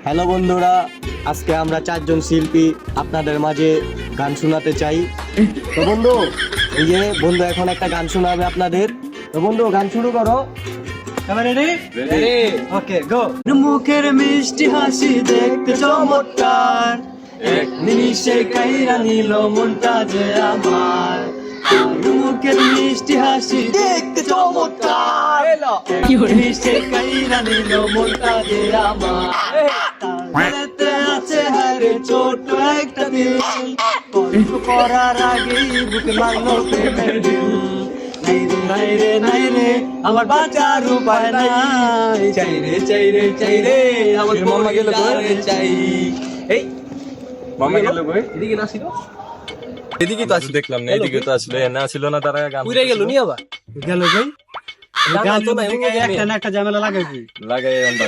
Hello বন্ধুরা, আজকে আমরা চারজন শিল্পী আপনাদের মাঝে গান শোনাতে চাই। তো বন্ধু, এই যে বন্ধু এখন একটা গান শোনাবে আপনাদের। তো বন্ধু, গান শুরু করো। ওকে, গো। মুখের মিষ্টি হাসি দেখতে চমৎকার, এক নিমিষে কাইরা নিল মনটা যে আমার। মুখের মিষ্টি হাসি দেখতে চমৎকার, এক নিমিষে কাইরা নিল মনটা যে আমার। তাতে আছে হারে ছোট একটা দিল, কষ্ট করার আগেই বুকে মারলো প্রেমের ঢিল। নাই রে নাই রে আমার বাঁচার উপায় নাই, চাই রে চাই রে চাই রে আমার মামা গেল রে চাই। এই মামা গেল কই? এদিকে না ছিল, এদিকে তো আসলে দেখলাম না, এদিকে তো আসলে না ছিল না, তারা গান পুরে গেল নি আবার গেল ভাই গান তো না, একটা না একটা ঝামেলা লাগাইছি লাগাই আমরা